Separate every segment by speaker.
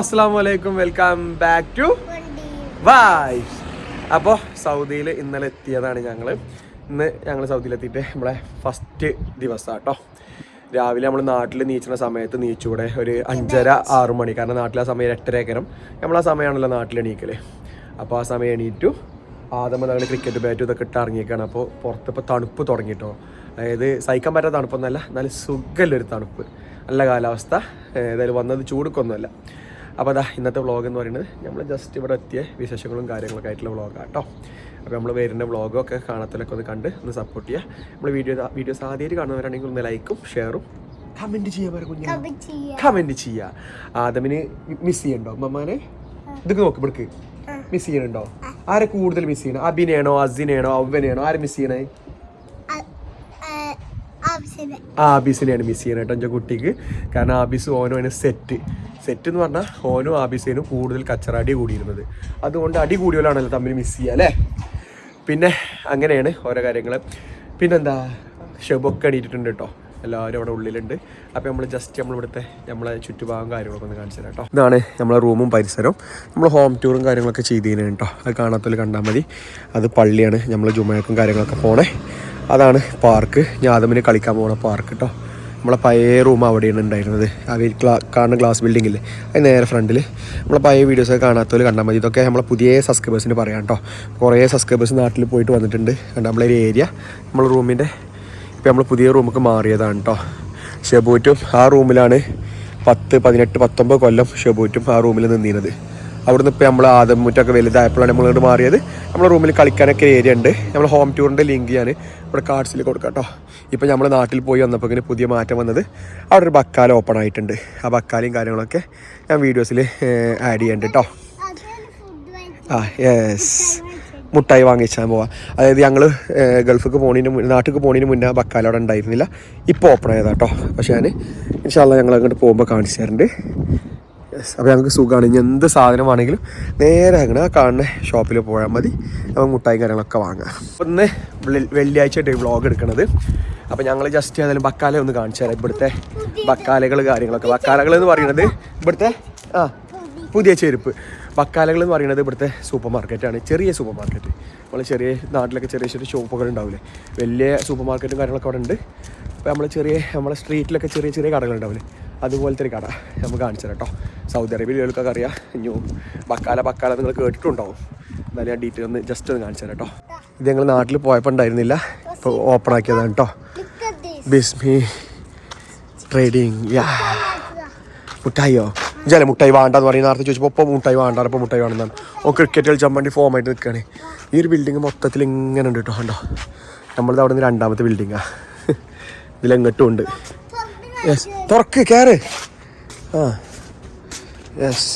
Speaker 1: അസ്സലാമു അലൈക്കും, welcome back to vibes. അപ്പോൾ സൗദിയിൽ ഇന്നലെ എത്തിയതാണ് ഇന്ന് ഞങ്ങൾ സൗദിയിലെത്തിയിട്ട് നമ്മളെ ഫസ്റ്റ് ദിവസം കേട്ടോ. രാവിലെ നമ്മൾ നാട്ടിൽ നീച്ചുന്ന സമയത്ത് നീച്ചൂടെ ഒരു 5:30-6 മണി, കാരണം നാട്ടിലെ സമയം 8:30 നമ്മളാ സമയമാണല്ലോ നാട്ടിൽ എണീക്കൽ. അപ്പോൾ ആ സമയം എണീറ്റു ആദ്യം ഞങ്ങൾ ക്രിക്കറ്റ് ബാറ്റും ഇതൊക്കെ ഇട്ട് ഇറങ്ങിയേക്കാണ്. അപ്പോൾ പുറത്തിപ്പോൾ തണുപ്പ് തുടങ്ങിയിട്ടോ, അതായത് സഹിക്കാൻ പറ്റാത്ത തണുപ്പൊന്നുമല്ല, നല്ല സുഖമുള്ളൊരു തണുപ്പ്, നല്ല കാലാവസ്ഥ. ഏതായാലും വന്നത് ചൂടുക്കൊന്നുമല്ല. അപ്പോൾ അതാ ഇന്നത്തെ വ്ളോഗ് എന്ന് പറയുന്നത് നമ്മൾ ജസ്റ്റ് ഇവിടെ എത്തിയ വിശേഷങ്ങളും കാര്യങ്ങളൊക്കെ ആയിട്ടുള്ള വ്ളോഗാണ് കേട്ടോ. അപ്പോൾ നമ്മൾ വരുന്ന വ്ളോഗൊക്കെ കാണാത്തലൊക്കെ ഒന്ന് കണ്ട് ഒന്ന് സപ്പോർട്ട് ചെയ്യുക. നമ്മൾ വീഡിയോസ് ആദ്യമായിട്ട് കാണുന്നവരാണെങ്കിൽ ഒന്ന് ലൈക്കും ഷെയറും കമൻറ്റ് ചെയ്യാൻ കമൻറ്റ് ചെയ്യുക. ആദമിന് മിസ് ചെയ്യണ്ടോ മമ്മാനെ? ഇതൊക്കെ നോക്ക് ഇവിടേക്ക് മിസ് ചെയ്യണുണ്ടോ? ആരെ കൂടുതൽ മിസ് ചെയ്യണം? അബിനെയാണോ, അസിനെയാണോ, അവനെയാണോ? ആരെ മിസ് ചെയ്യണേ? ആബീസിനെയാണ് മിസ് ചെയ്യണം കേട്ടോ എൻ്റെ കുട്ടിക്ക്. കാരണം ആബീസ് ഓനോ അതിന് സെറ്റ് എന്ന് പറഞ്ഞാൽ ഓനോ ആബീസിനും കൂടുതൽ കച്ചറാടി കൂടിയിരുന്നത്. അതുകൊണ്ട് അടി കൂടിയോലാണല്ലോ തമ്മിൽ മിസ് ചെയ്യുക അല്ലേ. പിന്നെ അങ്ങനെയാണ് ഓരോ കാര്യങ്ങൾ. പിന്നെന്താ, ഷെബൊക്കെ അടിയിട്ടുണ്ട് കേട്ടോ, എല്ലാവരും അവിടെ ഉള്ളിലുണ്ട്. അപ്പോൾ നമ്മൾ ജസ്റ്റ് നമ്മളെ ചുറ്റുഭാഗം കാര്യങ്ങളൊക്കെ ഒന്ന് കാണിച്ചു തരാം കേട്ടോ. ഇതാണ് നമ്മളെ റൂമും പരിസരവും. നമ്മൾ ഹോം ടൂറും കാര്യങ്ങളൊക്കെ ചെയ്തതിന് കേട്ടോ. അത് കാണാത്തതിൽ കണ്ടാൽ മതി. അത് പള്ളിയാണ്, നമ്മൾ ജുമഴക്കും കാര്യങ്ങളൊക്കെ പോണേ. അതാണ് പാർക്ക്, ഞാദമിന് കളിക്കാൻ പോകുന്ന പാർക്ക് കേട്ടോ. നമ്മളെ പഴയ റൂം അവിടെയാണ് ഉണ്ടായിരുന്നത്, കാണുന്ന ഗ്ലാസ് ബിൽഡിങ്ങിൽ അത് നേരെ ഫ്രണ്ടിൽ. നമ്മളെ പഴയ വീഡിയോസൊക്കെ കാണാത്തവർ കണ്ടാൽ മതി. ഇതൊക്കെ നമ്മളെ പുതിയ സബ്സ്ക്രൈബേഴ്സിന് പറയാം കേട്ടോ. കുറേ സബ്സ്ക്രൈബേഴ്സ് നാട്ടിൽ പോയിട്ട് വന്നിട്ടുണ്ട്. കണ്ട നമ്മളൊരു ഏരിയ, നമ്മളെ റൂമിൻ്റെ ഇപ്പോൾ നമ്മൾ പുതിയ റൂമൊക്കെ മാറിയതാണ് കേട്ടോ. ഷെബൂറ്റും ആ റൂമിലാണ് 10, 18, 19 കൊല്ലം ഷെബൂറ്റും ആ റൂമിൽ നിന്നിരുന്നത്. അവിടുന്ന് ഇപ്പോൾ നമ്മൾ ആദമുറ്റൊക്കെ വലുതായപ്പോഴാണ് നമ്മളിങ്ങോട്ട് മാറിയത്. നമ്മുടെ റൂമിൽ കളിക്കാനൊക്കെ ഏരിയ ഉണ്ട്. നമ്മൾ ഹോം ടൂറിൻ്റെ ലിങ്ക് ഞാൻ ഇവിടെ കാർഡ്സിൽ കൊടുക്കാം കേട്ടോ. ഇപ്പോൾ നമ്മൾ നാട്ടിൽ പോയി വന്നപ്പോൾ ഇങ്ങനെ പുതിയ മാറ്റം വന്നത്, അവിടെ ഒരു ബക്കാല ഓപ്പൺ ആയിട്ടുണ്ട്. ആ ബക്കാലയും കാര്യങ്ങളൊക്കെ ഞാൻ വീഡിയോസിൽ ആഡ് ചെയ്യുന്നുണ്ട് കേട്ടോ. യെസ്, മുട്ടായി വാങ്ങിച്ചാൽ പോവാം. അതായത് ഞങ്ങൾ നാട്ടിലേക്ക് പോണതിന് മുന്നേ ബക്കാല അവിടെ ഉണ്ടായിരുന്നില്ല, ഇപ്പോൾ ഓപ്പൺ ആയതാണ് കേട്ടോ. പക്ഷേ ഞാൻ ഇൻഷാല്ലാ ഞങ്ങൾ അങ്ങോട്ട് പോകുമ്പോൾ കാണിച്ചു തരുന്നുണ്ട്. യെസ്, അപ്പോൾ ഞങ്ങൾക്ക് സുഖമാണ്. ഇനി എന്ത് സാധനമാണെങ്കിലും നേരെ അങ്ങനെ ആ കാണുന്ന ഷോപ്പിൽ പോയാൽ മതി, നമുക്ക് മുട്ടായി കാര്യങ്ങളൊക്കെ വാങ്ങാം. അപ്പോൾ ഇന്ന് വെള്ളിയാഴ്ചയായിട്ട് വ്ളോഗ് എടുക്കണത്. അപ്പോൾ ഞങ്ങൾ ജസ്റ്റ് ഏതായാലും ബക്കാല ഒന്ന് കാണിച്ചു തരാം. ഇവിടുത്തെ ബക്കാലകൾ കാര്യങ്ങളൊക്കെ. ബക്കാലകൾ എന്ന് പറയുന്നത് ഇവിടുത്തെ പുതിയ ചെരുപ്പ്. ബക്കാലകൾ എന്ന് പറയുന്നത് ഇവിടുത്തെ സൂപ്പർ മാർക്കറ്റാണ്, ചെറിയ സൂപ്പർ മാർക്കറ്റ്. നമ്മൾ ചെറിയ നാട്ടിലൊക്കെ ചെറിയ ഷോപ്പുകൾ ഉണ്ടാവില്ലേ, വലിയ സൂപ്പർ മാർക്കറ്റും കാര്യങ്ങളൊക്കെ അവിടെ ഉണ്ട്. അപ്പോൾ നമ്മളെ സ്ട്രീറ്റിലൊക്കെ ചെറിയ ചെറിയ കടകളുണ്ടാവില്ലേ, അതുപോലത്തെ ഒരു കട നമുക്ക് കാണിച്ചു തരാം കേട്ടോ. സൗദി അറേബ്യയിലൊക്കെ അറിയാം. ഇനിയും ബക്കാല നിങ്ങൾ കേട്ടിട്ടുണ്ടാവും. എന്നാലും ഞാൻ ഡീറ്റെയിൽ ഒന്ന് ജസ്റ്റ് ഒന്ന് കാണിച്ചു തരാം കേട്ടോ. ഇത് ഞങ്ങൾ നാട്ടിൽ പോയപ്പോൾ ഉണ്ടായിരുന്നില്ല, ഇപ്പോൾ ഓപ്പൺ ആക്കിയതാണ് കേട്ടോ. ബിസ്മി ട്രേഡിങ്. മുട്ടായിയോ? ജല മുട്ടായി വേണ്ടെന്ന് പറയും. നേരത്തെ ചോദിച്ചപ്പോൾ ഇപ്പോൾ മുട്ടായി വേണ്ടാറ്, ഇപ്പോൾ മുട്ടായി വേണമെന്നാണ്. ഓ ക്രിക്കറ്റ് കളിച്ചാൻ വേണ്ടി ഫോമായിട്ട് നിൽക്കുകയാണ്. ഈ ഒരു ബിൽഡിങ് മൊത്തത്തിൽ ഇങ്ങനെ ഉണ്ട് കേട്ടോ. കണ്ടോ, നമ്മളത് അവിടെ നിന്ന് 2ാമത്തെ ബിൽഡിങ്ങാണ്. ഇതിലെങ്ങോട്ടും ഉണ്ട്. യെസ്, തുറക്ക്, കയറ്. യെസ്,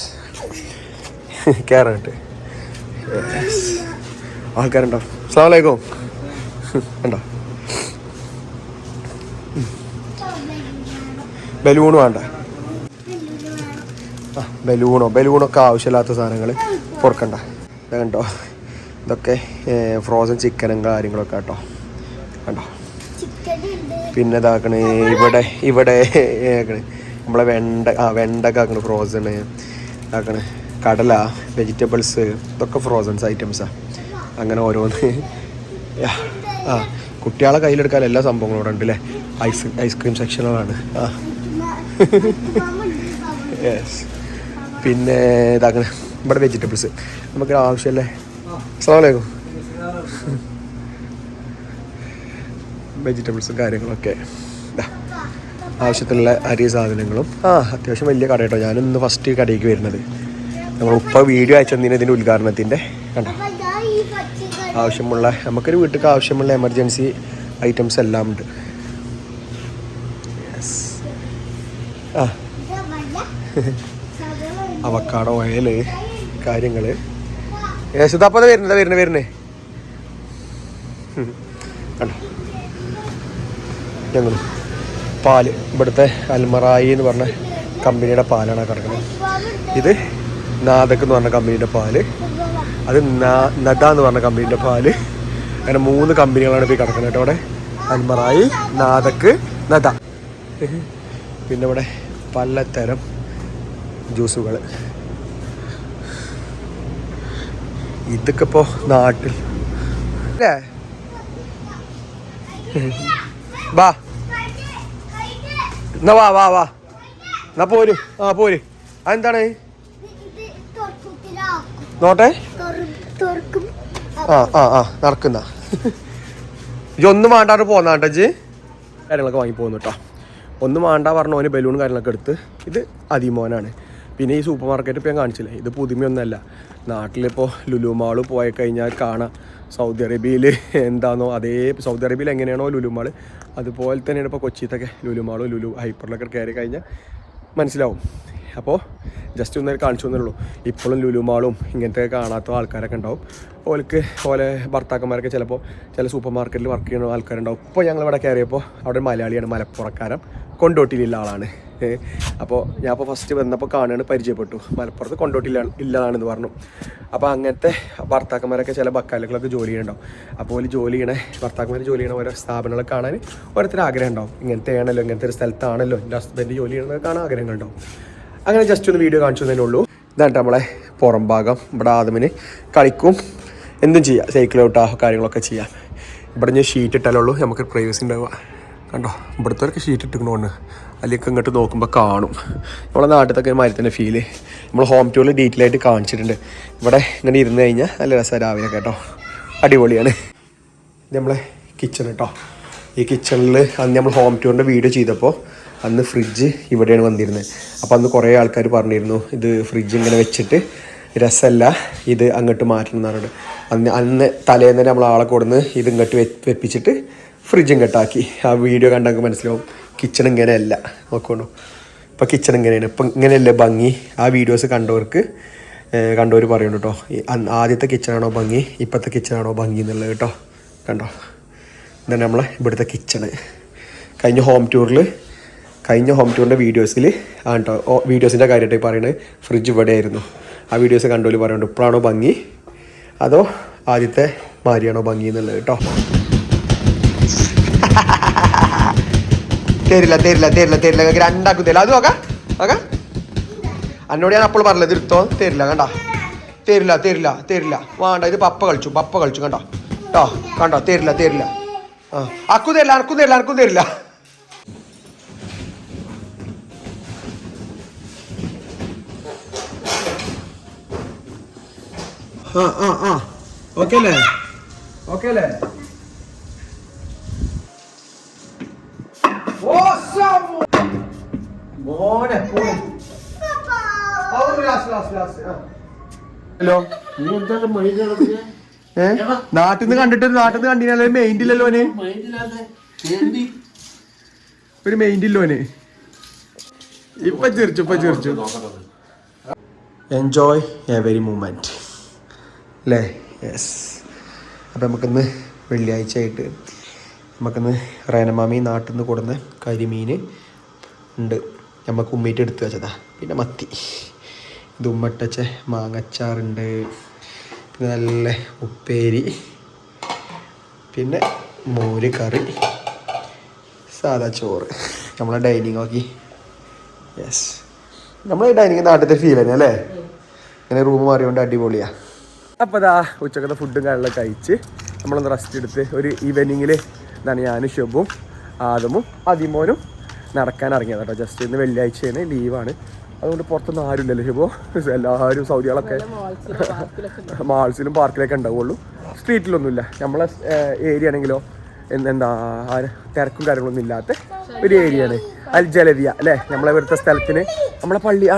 Speaker 1: കയറിട്ട്. യെസ്, ആൾക്കാരുണ്ടോ? അസ്സലാമു അലൈക്കും. ഉണ്ടോ? ബലൂണ് വേണ്ട? ബലൂണൊക്കെ ആവശ്യമില്ലാത്ത സാധനങ്ങൾ പൊറുക്കണ്ട. കണ്ടോ, ഇതൊക്കെ ഫ്രോസൺ ചിക്കനും കാര്യങ്ങളൊക്കെ കേട്ടോ. കണ്ടോ, പിന്നെ ഇതാക്കണേ ഇവിടെ നമ്മളെ വെണ്ടൊക്കെ ആക്കണ ഫ്രോസണ് ആക്കണേ. കടല, വെജിറ്റബിൾസ്, ഇതൊക്കെ ഫ്രോസൺസ് ഐറ്റംസാണ്. അങ്ങനെ ഓരോന്ന്. കുട്ടികളെ കയ്യിലെടുക്കാൻ എല്ലാ സംഭവങ്ങളും ഇവിടെ ഉണ്ട് അല്ലേ. ഐസ്ക്രീം സെക്ഷനുകളാണ്. യെസ്, പിന്നെ ഇതാക്കണേ ഇവിടെ വെജിറ്റബിൾസ് നമുക്ക് ആവശ്യമല്ലേ. അസ്സലാമു അലൈക്കും. വെജിറ്റബിൾസും കാര്യങ്ങളൊക്കെ ആവശ്യത്തിനുള്ള അരി സാധനങ്ങളും. അത്യാവശ്യം വലിയ കട കേട്ടോ. ഞാനിന്ന് ഫസ്റ്റ് കടയിലേക്ക് വരുന്നത്. നമ്മളിപ്പോൾ വീഡിയോ അയച്ചതിന് ഇതിൻ്റെ ഉദ്ഘാടനത്തിൻ്റെ. കണ്ടോ, ആവശ്യമുള്ള നമുക്കൊരു വീട്ടിലേക്ക് ആവശ്യമുള്ള എമർജൻസി ഐറ്റംസ് എല്ലാം ഉണ്ട്. യെസ്, അവക്കാടോ, ഓയിൽ കാര്യങ്ങൾ. യെസ്, ഇതപ്പോൾ വരുന്നേ. കണ്ടോ, ഞങ്ങൾ പാല് ഇവിടുത്തെ അൽമറായി എന്ന് പറഞ്ഞ കമ്പനിയുടെ പാലാണ് കിടക്കുന്നത്. ഇത് നാദക്ക് എന്ന് പറഞ്ഞ കമ്പനിയുടെ പാല്, അത് നദ എന്ന് പറഞ്ഞ കമ്പനീൻ്റെ പാല്. അങ്ങനെ 3 കമ്പനികളാണ് ഇപ്പോൾ കിടക്കുന്നത് കേട്ടോ. അവിടെ അൽമറായി, നാദക്ക്, നദ. പിന്നെ ഇവിടെ പലതരം ജ്യൂസുകൾ. ഇതൊക്കെ ഇപ്പോൾ നാട്ടിൽ അല്ലേ? വാ എന്നാ വാ വാ വാ എന്നാ പോര്. ആ പോര്. അതെന്താണ് നോട്ടെ? ആ ആ ആ നടക്കുന്ന ഇതൊന്നും വേണ്ടാണ്ട് പോന്നാട്ടോ ഇജ്ജ്. കാര്യങ്ങളൊക്കെ വാങ്ങി പോകുന്നു കേട്ടോ. ഒന്നും വേണ്ട പറഞ്ഞ ഓന് ബലൂൺ കാര്യങ്ങളൊക്കെ എടുത്ത്. ഇത് അതിമോനാണ്. പിന്നെ ഈ സൂപ്പർ മാർക്കറ്റ് ഇപ്പോൾ ഞാൻ കാണിച്ചില്ലേ, ഇത് പുതുമയൊന്നുമല്ല. നാട്ടിലിപ്പോൾ ലുലു മാള് പോയി കഴിഞ്ഞാൽ കാണാം സൗദി അറേബ്യയിൽ എന്താണോ അതേ സൗദി അറേബ്യയിൽ എങ്ങനെയാണോ ലുലു മാള് അതുപോലെ തന്നെയാണ് ഇപ്പോൾ കൊച്ചിയിലൊക്കെ ലുലു മാളോ ലുലു ഹൈപ്പറിലൊക്കെ കയറി കഴിഞ്ഞാൽ മനസ്സിലാവും. അപ്പോൾ ജസ്റ്റ് ഒന്നേരം കാണിച്ചു തന്നുള്ളൂ. ഇപ്പോഴും ലുലു മാളും ഇങ്ങനത്തെ കാണാത്ത ആൾക്കാരൊക്കെ ഉണ്ടാവും. ഓൾക്ക് ഓലെ ഭർത്താക്കന്മാരൊക്കെ ചിലപ്പോൾ ചില സൂപ്പർ മാർക്കറ്റിൽ വർക്ക് ചെയ്യുന്ന ആൾക്കാരുണ്ടാവും. ഇപ്പോൾ ഞങ്ങളിവിടെ കയറിയപ്പോൾ അവിടെ മലയാളിയാണ്, മലപ്പുറക്കാരൻ, കൊണ്ടോട്ടിയിലുള്ള ആളാണ്. അപ്പോൾ ഞാൻ ഇപ്പോൾ ഫസ്റ്റ് വന്നപ്പോൾ കാണുകയാണ്, പരിചയപ്പെട്ടു. മലപ്പുറത്ത് കൊണ്ടോട്ടിയില്ല ഇല്ലതാണെന്ന് പറഞ്ഞു. അപ്പോൾ അങ്ങനത്തെ ഭർത്താക്കന്മാരൊക്കെ ചില ബക്കാലകളൊക്കെ ജോലി ചെയ്യണ്ടാവും. അപ്പോൾ ജോലി ചെയ്യണേ ഭർത്താക്കന്മാർ ജോലി ചെയ്യണ ഓരോ സ്ഥാപനങ്ങളൊക്കെ കാണാൻ ഓരോരുത്തർ ആഗ്രഹം ഉണ്ടാവും. ഇങ്ങനത്തെ ആണല്ലോ, ഇങ്ങനത്തെ ഒരു സ്ഥലത്താണല്ലോ എൻ്റെ ഹസ്ബൻഡ് ജോലി ചെയ്യണത് കാണാൻ ആഗ്രഹങ്ങളുണ്ടാവും. അങ്ങനെ ജസ്റ്റ് ഒന്ന് വീഡിയോ കാണിച്ചു തന്നേ ഉള്ളൂ. ഇതാണ് നമ്മളെ പുറം ഭാഗം. ഇവിടെ ആദമിന് കളിക്കും എന്തും ചെയ്യാം, സൈക്കിളോട്ടാ കാര്യങ്ങളൊക്കെ ചെയ്യാം. ഇവിടെ ഞാൻ ഷീറ്റ് ഇട്ടാലുള്ളൂ നമുക്ക് പ്രൈവസി ഉണ്ടാവുക. കണ്ടോ ഇവിടുത്തെ ഷീറ്റ് ഇട്ടിക്കണോണ്ട് അല്ലെങ്കിൽ ഇങ്ങോട്ട് നോക്കുമ്പോൾ കാണും. നമ്മളെ നാട്ടിലത്തെ മരത്തിൻ്റെ ഫീല് നമ്മൾ ഹോം ടൂറിൽ ഡീറ്റെയിൽ ആയിട്ട് കാണിച്ചിട്ടുണ്ട്. ഇവിടെ ഇങ്ങനെ ഇരുന്ന് കഴിഞ്ഞാൽ നല്ല രസം രാവിലെ കേട്ടോ, അടിപൊളിയാണ്. ഇത് നമ്മളെ കിച്ചൺ കേട്ടോ. ഈ കിച്ചണിൽ അന്ന് നമ്മൾ ഹോം ടൂറിൻ്റെ വീഡിയോ ചെയ്തപ്പോൾ അന്ന് ഫ്രിഡ്ജ് ഇവിടെയാണ് വന്നിരുന്നത്. അപ്പോൾ അന്ന് കുറേ ആൾക്കാർ പറഞ്ഞിരുന്നു ഇത് ഫ്രിഡ്ജ് ഇങ്ങനെ വെച്ചിട്ട് രസമല്ല, ഇത് അങ്ങോട്ട് മാറ്റണം എന്ന് പറഞ്ഞിട്ട് അന്ന് തലേന്ന് തന്നെ നമ്മൾ ആളെ കൊടുന്ന് ഇത് ഇങ്ങോട്ട് വെപ്പിച്ചിട്ട് ഫ്രിഡ്ജ് ഇങ്ങോട്ടാക്കി. ആ വീഡിയോ കണ്ടെങ്കിൽ മനസ്സിലാവും കിച്ചൺ ഇങ്ങനെയല്ല. നോക്കണോ ഇപ്പോൾ കിച്ചൺ ഇങ്ങനെയാണ്, ഇപ്പം ഇങ്ങനെയല്ലേ ഭംഗി. ആ വീഡിയോസ് കണ്ടവർ പറയുന്നു കേട്ടോ, ആദ്യത്തെ കിച്ചണാണോ ഭംഗി ഇപ്പോഴത്തെ കിച്ചണാണോ ഭംഗി എന്നുള്ളത് കേട്ടോ. കണ്ടോ ഇതാണ് നമ്മളെ ഇവിടുത്തെ കിച്ചണ്. കഴിഞ്ഞ ഹോം ടൂറിൻ്റെ വീഡിയോസിൽ കേട്ടോ, വീഡിയോസിൻ്റെ കാര്യമായിട്ട് പറയുന്നത് ഫ്രിഡ്ജ് ഇവിടെ ആയിരുന്നു. ആ വീഡിയോസ് കണ്ടോല് പറയുന്നുണ്ട് ഇപ്പോഴാണോ ഭംഗി അതോ ആദ്യത്തെ മാരിയാണോ ഭംഗി എന്നുള്ളത് കേട്ടോ. തരില്ല രണ്ടാക്കും തരില്ല. അത് നോക്കാം എന്നോട് ഞാൻ അപ്പോൾ പറഞ്ഞത് എടുത്തോ. തരില്ല കണ്ടോ, തരില്ല വേണ്ട. ഇത് പപ്പ കളിച്ചു കണ്ടോ കണ്ടോ. തരില്ല. ആ അക്കും തരില്ല. ഓക്കെ അല്ലേ? ഹലോ നാട്ടിന്ന് കണ്ടില്ലല്ലോ. മെയിൻഡില്ലല്ലോ ഒരു മെയിൻഡില്ലോന്. ഇപ്പൊ ചിരിച്ചു. എൻജോയ് എവരി മൂമെന്റ് അല്ലേ? യെസ്. അപ്പം നമുക്കിന്ന് വെള്ളിയാഴ്ച ആയിട്ട് നമുക്കിന്ന് റേനമാമി നാട്ടിൽ നിന്ന് കൊടുന്ന കരിമീൻ ഉണ്ട്, നമുക്ക് ഉമ്മയിട്ട് എടുത്ത് വെച്ചതാ. പിന്നെ മത്തി, ഇത് ഉമ്മട്ടച്ച മാങ്ങച്ചാറുണ്ട്, പിന്നെ നല്ല ഉപ്പേരി, പിന്നെ മോര് കറി, സാദാ ചോറ്. നമ്മളെ ഡൈനിങ് നോക്കി. യെസ്, നമ്മളെ ഡൈനിങ് നാട്ടിലത്തെ ഫീൽ തന്നെ അല്ലേ? ഇങ്ങനെ റൂം മാറിയോണ്ട് അടിപൊളിയാ. അപ്പോൾ അതാ ഉച്ചക്കത്തെ ഫുഡും കാര്യങ്ങളൊക്കെ കഴിച്ച് നമ്മളൊന്ന് റെസ്റ്റ് എടുത്ത് ഒരു ഈവനിങ്ങിൽ എന്താണ് ഞാനും ഷെബും ആദമും അതിമോനും നടക്കാൻ ഇറങ്ങിയത് കേട്ടോ. ജസ്റ്റ് ഇന്ന് വെള്ളിയാഴ്ചയാണ്, ലീവാണ്. അതുകൊണ്ട് പുറത്തൊന്നും ആരുമില്ലല്ലോ ഷെബോ. എല്ലാവരും സൗദികളൊക്കെ മാൾസിലും പാർക്കിലൊക്കെ ഉണ്ടാവുള്ളൂ, സ്ട്രീറ്റിലൊന്നുമില്ല. നമ്മളെ ഏരിയ ആണെങ്കിലോ എന്താ തിരക്കും കാര്യങ്ങളൊന്നും ഇല്ലാത്ത ഒരു ഏരിയയാണ്. അൽ ജലവിയ അല്ലേ നമ്മളെ ഇവിടുത്തെ സ്ഥലത്തിന്, നമ്മളെ പള്ളി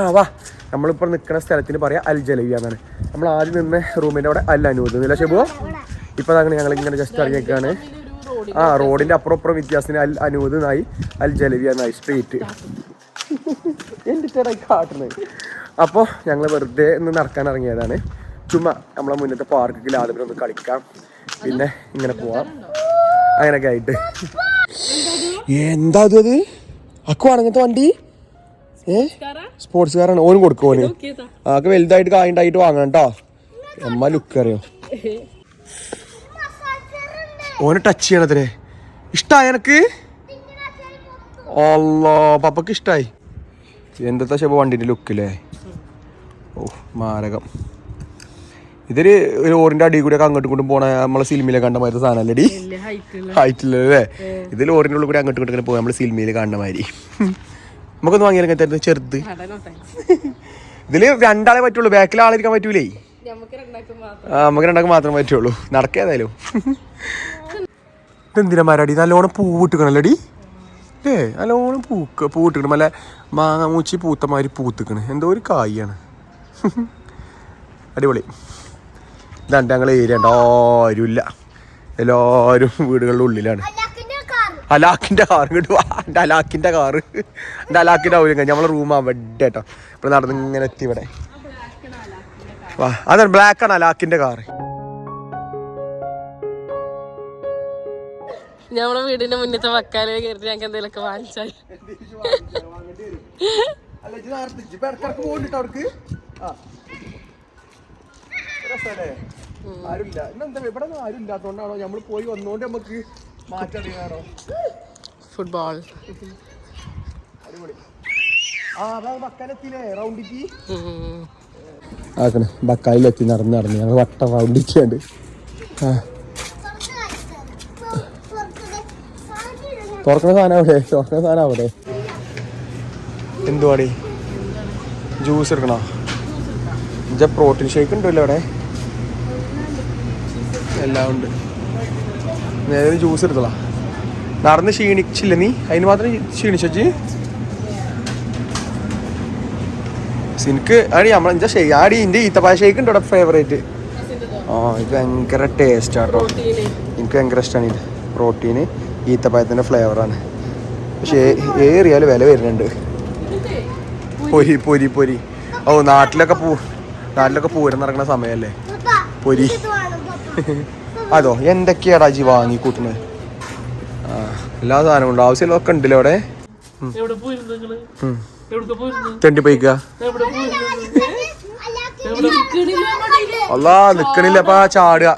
Speaker 1: നമ്മളിപ്പോൾ നിൽക്കുന്ന സ്ഥലത്തിന് പറയാം അൽ ജലവിയ എന്നാണ്. നമ്മൾ ആദ്യം നിന്ന് റൂമിൻ്റെ അവിടെ അൽ അനൂദ് എന്നില്ല ഷെബോ. ഇപ്പോൾ അങ്ങനെ ഞങ്ങളിങ്ങനെ ജസ്റ്റ് ഇറങ്ങിയൊക്കെയാണ്. റോഡിൻ്റെ അപ്പുറം വ്യത്യാസത്തിന് അൽ അനൂദ് എന്നായി, അൽ ജലവിയ എന്നായി സ്ട്രീറ്റ്. എൻ്റെ ചെറിയ കാട്ടുന്നത്. അപ്പോൾ ഞങ്ങൾ വെറുതെ ഒന്ന് നടക്കാൻ ഇറങ്ങിയതാണ്. ചുമ്മാ നമ്മളെ മുന്നത്തെ പാർക്കിൽ ആദ്യം ഒന്ന് കളിക്കാം, പിന്നെ ഇങ്ങനെ പോവാം, അങ്ങനെയൊക്കെ ആയിട്ട്. എന്താ അത് അക്കുവാണ് അങ്ങനത്തെ വണ്ടി? സ്പോർട്സ് കാറാണ്. ഓനും കൊടുക്കും. ഓന് ആക്ക് വലുതായിട്ട് കായുണ്ടായിട്ട് വാങ്ങണം കേട്ടോ. അമ്മ ലുക്ക് അറിയോ? ഓന് ടച്ച് ചെയ്യണത്രേ. ഇഷ്ടായി എനക്ക്? അല്ലോ പപ്പക്ക് ഇഷ്ടായി. എന്താ ശബ വണ്ടിന്റെ ലുക്കില്ലേ? ഓ മാരകം. ഇതൊരു ലോറിന്റെ അടി കൂടി ഒക്കെ അങ്ങോട്ടും ഇങ്ങോട്ടും പോണ നമ്മളെ സിനിമയിലെ കണ്ട മാതിരി സാധനമല്ലേ ഹൈറ്റില്ലല്ലേ. ഇത് ലോറിന്റെ ഉള്ളിൽ കൂടി അങ്ങോട്ടും ഇങ്ങോട്ടും പോയി നമ്മള് സിനിമയിൽ കാണുന്ന മാതിരി. നമുക്കൊന്ന് വാങ്ങിയാൽ ചെറുത്. ഇതില് രണ്ടാളെ പറ്റുള്ളൂ, ബാക്കിൽ ആളിരിക്കാൻ പറ്റൂലേ. നമുക്ക് രണ്ടാൾക്ക് മാത്രമേ പറ്റുള്ളൂ. നടക്കേതായാലും. ഇതെന്തിനാ മരടി നല്ലോണം പൂവിട്ടിക്കണല്ലടി അല്ലേ? നല്ലോണം പൂവിട്ടിക്കണം. നല്ല മാങ്ങാമൂച്ചി പൂത്തമാതിരി പൂത്തിക്കണ്. എന്തോ ഒരു കായാണ്. അടിപൊളി. ഇതാണ്ട് ഞങ്ങൾ ഏരിയ ഉണ്ട്, ആരുമില്ല, എല്ലാവരും വീടുകളുടെ ഉള്ളിലാണ്. അലാക്കിൻ്റെ കാർ ഇങ്ങോട്ട് വാ. എൻ്റെ അലാക്കിൻ്റെ കാറ്, എൻ്റെ അലാക്കിൻ്റെ ഔര്യം കഴിഞ്ഞ് നമ്മളെ റൂം അവിടെ കേട്ടോ. ഇവിടെ നടന്ന് ഇങ്ങനെ എത്തി ഇവിടെ. വാ, അതാണ് ബ്ലാക്കാണ് അലാക്കിൻ്റെ കാറ്.
Speaker 2: ഞമ്മളെ വീടിന്റെ മുന്നത്തെ വക്കാലെ കയറി ഞങ്ങൾക്ക് എന്തെങ്കിലുമൊക്കെ വാങ്ങിച്ചാൽ
Speaker 1: ആരുമില്ല. ഇന്നെന്താ ഇവിടെ ആരും ഇല്ലാത്തോണ്ടാണോ നമ്മൾ പോയി വന്നോണ്ട് നമുക്ക് മാറ്ററിയാണോ?
Speaker 2: ഫുട്ബോൾ
Speaker 1: അടിപൊളി. ബക്കാലെത്തില്ലേ റൗണ്ടിക്ക്? ആക്കണേ ബക്കാലിലെത്തി നടന്ന് ഞങ്ങൾ വട്ടം റൗണ്ടിക്കാണ്ട്. തുറക്കണ സാധനം അവിടെ എന്തുവാടി? ജ്യൂസ് എടുക്കണോ? പ്രോട്ടീൻ ഷേക്ക് ഉണ്ടല്ലോ അവിടെ, എല്ലാം ഉണ്ട്. നേരെ ജ്യൂസ് എടുത്തതാ. നടന്ന് ക്ഷീണിച്ചില്ല നീ? അതിന് മാത്രം ക്ഷീണിച്ചു. എനിക്ക് ആടി നമ്മളെന്താ ആടി എൻ്റെ ഈത്തപ്പായ ഷേക്ക് ഉണ്ട് ഇവിടെ ഫേവറേറ്റ്. ഇത് ഭയങ്കര ടേസ്റ്റ് ആട്ടോ. എനിക്ക് ഭയങ്കര ഇഷ്ടമാണ് ഇത്. പ്രോട്ടീന് ഈത്തപ്പായത്തിൻ്റെ ഫ്ലേവറാണ്. പക്ഷേ ഏറിയാൽ വില വരുന്നുണ്ട്. പൊരി. ഓ നാട്ടിലൊക്കെ പൂരം നടക്കുന്ന സമയമല്ലേ പൊരി. അതോ എന്തൊക്കെയാടാ ജി വാങ്ങി കൂട്ടുന്നത്? എല്ലാ സാധനവും ഉണ്ട്, ആവശ്യമുള്ളതൊക്കെ ഉണ്ടല്ലോ അവിടെ. തെണ്ടി പോയിക്ക അല്ലാ നിക്കണില്ലപ്പാ ചാടുക.